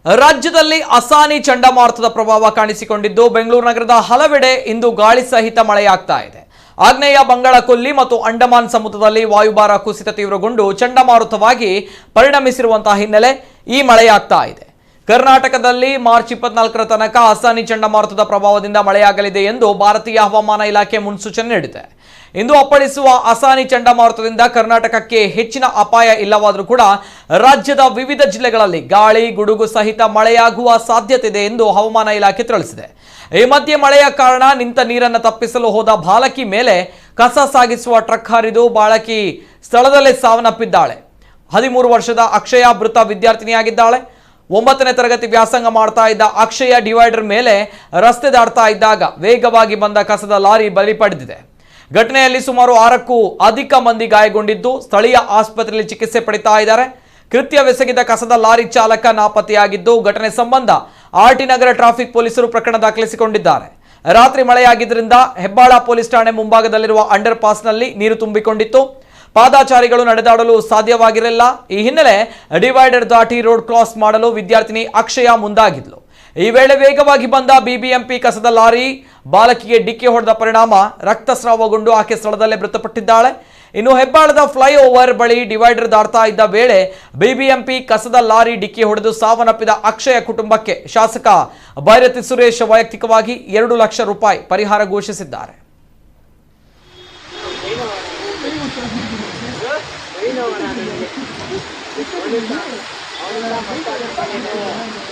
ರಾಜ್ಯದಲ್ಲಿ ಅಸಾನಿ ಚಂಡಮಾರುತದ ಪ್ರಭಾವ ಕಾಣಿಸಿಕೊಂಡಿದ್ದು ಬೆಂಗಳೂರು ನಗರದ ಹಲವೆಡೆ ಇಂದು ಗಾಳಿ ಸಹಿತ ಮಳೆಯಾಗ್ತಾ ಇದೆ. ಆಗ್ನೇಯ ಬಂಗಾಳ ಕೊಲ್ಲಿ ಮತ್ತು ಅಂಡಮಾನ್ ಸಮುದ್ರದಲ್ಲಿ ವಾಯುಭಾರ ಕುಸಿತ ತೀವ್ರಗೊಂಡು ಚಂಡಮಾರುತವಾಗಿ ಪರಿಣಮಿಸಿರುವಂತಹ ಹಿನ್ನೆಲೆ ಈ ಮಳೆಯಾಗ್ತಾ ಇದೆ. ಕರ್ನಾಟಕದಲ್ಲಿ ಮಾರ್ಚ್ 24ರ ತನಕ ಅಸಾನಿ ಚಂಡಮಾರುತದ ಪ್ರಭಾವದಿಂದ ಮಳೆಯಾಗಲಿದೆ ಎಂದು ಭಾರತೀಯ ಹವಾಮಾನ ಇಲಾಖೆ ಮುನ್ಸೂಚನೆ ನೀಡಿದೆ. ಇಂದು ಅಪ್ಪಳಿಸುವ ಅಸಾನಿ ಚಂಡಮಾರುತದಿಂದ ಕರ್ನಾಟಕಕ್ಕೆ ಹೆಚ್ಚಿನ ಅಪಾಯ ಇಲ್ಲವಾದರೂ ಕೂಡ ರಾಜ್ಯದ ವಿವಿಧ ಜಿಲ್ಲೆಗಳಲ್ಲಿ ಗಾಳಿ ಗುಡುಗು ಸಹಿತ ಮಳೆಯಾಗುವ ಸಾಧ್ಯತೆ ಇದೆ ಎಂದು ಹವಾಮಾನ ಇಲಾಖೆ ತಿಳಿಸಿದೆ. ಈ ಮಧ್ಯೆ ಮಳೆಯ ಕಾರಣ ನಿಂತ ನೀರನ್ನು ತಪ್ಪಿಸಲು ಹೋದ ಬಾಲಕಿ ಮೇಲೆ ಕಸ ಸಾಗಿಸುವ ಟ್ರಕ್ ಹರಿದು ಬಾಲಕಿ ಸ್ಥಳದಲ್ಲೇ ಸಾವನ್ನಪ್ಪಿದ್ದಾಳೆ. 13 ವರ್ಷದ ಅಕ್ಷಯ ಮೃತ ವಿದ್ಯಾರ್ಥಿನಿಯಾಗಿದ್ದಾಳೆ. 9ನೇ ತರಗತಿ ವ್ಯಾಸಂಗ ಮಾಡ್ತಾ ಇದ್ದ ಅಕ್ಷಯ ಡಿವೈಡರ್ ಮೇಲೆ ರಸ್ತೆ ದಾಟ್ತಾ ಇದ್ದಾಗ ವೇಗವಾಗಿ ಬಂದ ಕಸದ ಲಾರಿ ಬಲಿ ಪಡೆದಿದೆ. ಘಟನೆಯಲ್ಲಿ ಸುಮಾರು 6ಕ್ಕೂ ಅಧಿಕ ಮಂದಿ ಗಾಯಗೊಂಡಿದ್ದು ಸ್ಥಳೀಯ ಆಸ್ಪತ್ರೆಯಲ್ಲಿ ಚಿಕಿತ್ಸೆ ಪಡಿತಾ ಇದ್ದಾರೆ. ಕೃತ್ಯವೆಸಗಿದ ಕಸದ ಲಾರಿ ಚಾಲಕ ನಾಪತ್ತೆಯಾಗಿದ್ದು ಘಟನೆ ಸಂಬಂಧ ಆರ್ಟಿ ನಗರ ಟ್ರಾಫಿಕ್ ಪೊಲೀಸರು ಪ್ರಕರಣ ದಾಖಲಿಸಿಕೊಂಡಿದ್ದಾರೆ. ರಾತ್ರಿ ಮಳೆಯಾಗಿದ್ದರಿಂದ ಹೆಬ್ಬಾಳ ಪೊಲೀಸ್ ಠಾಣೆ ಮುಂಭಾಗದಲ್ಲಿರುವ ಅಂಡರ್ ಪಾಸ್ನಲ್ಲಿ ನೀರು ತುಂಬಿಕೊಂಡಿತ್ತು. ಪಾದಾಚಾರಿಗಳು ನಡೆದಾಡಲು ಸಾಧ್ಯವಾಗಿರಲಿಲ್ಲ. ಈ ಹಿನ್ನೆಲೆ ಡಿವೈಡರ್ ದಾಟಿ ರೋಡ್ ಕ್ರಾಸ್ ಮಾಡಲು ವಿದ್ಯಾರ್ಥಿನಿ ಅಕ್ಷಯ ಮುಂದಾಗಿದ್ಲು. ಈ ವೇಳೆ ವೇಗವಾಗಿ ಬಂದ ಬಿಬಿಎಂಪಿ ಕಸದ ಲಾರಿ ಬಾಲಕಿಗೆ ಡಿಕ್ಕಿ ಹೊಡೆದ ಪರಿಣಾಮ ರಕ್ತಸ್ರಾವಗೊಂಡು ಆಕೆ ಸ್ಥಳದಲ್ಲೇ ಮೃತಪಟ್ಟಿದ್ದಾಳೆ. ಇನ್ನು ಹೆಬ್ಬಾಳದ ಫ್ಲೈಓವರ್ ಬಳಿ ಡಿವೈಡರ್ ದಾಟ್ತಾ ಇದ್ದ ವೇಳೆ ಬಿಬಿಎಂಪಿ ಕಸದ ಲಾರಿ ಡಿಕ್ಕಿ ಹೊಡೆದು ಸಾವನ್ನಪ್ಪಿದ ಅಕ್ಷಯ ಕುಟುಂಬಕ್ಕೆ ಶಾಸಕ ಭೈರತಿ ಸುರೇಶ್ ವೈಯಕ್ತಿಕವಾಗಿ 2 ಲಕ್ಷ ರೂಪಾಯಿ ಪರಿಹಾರ ಘೋಷಿಸಿದ್ದಾರೆ. Ahora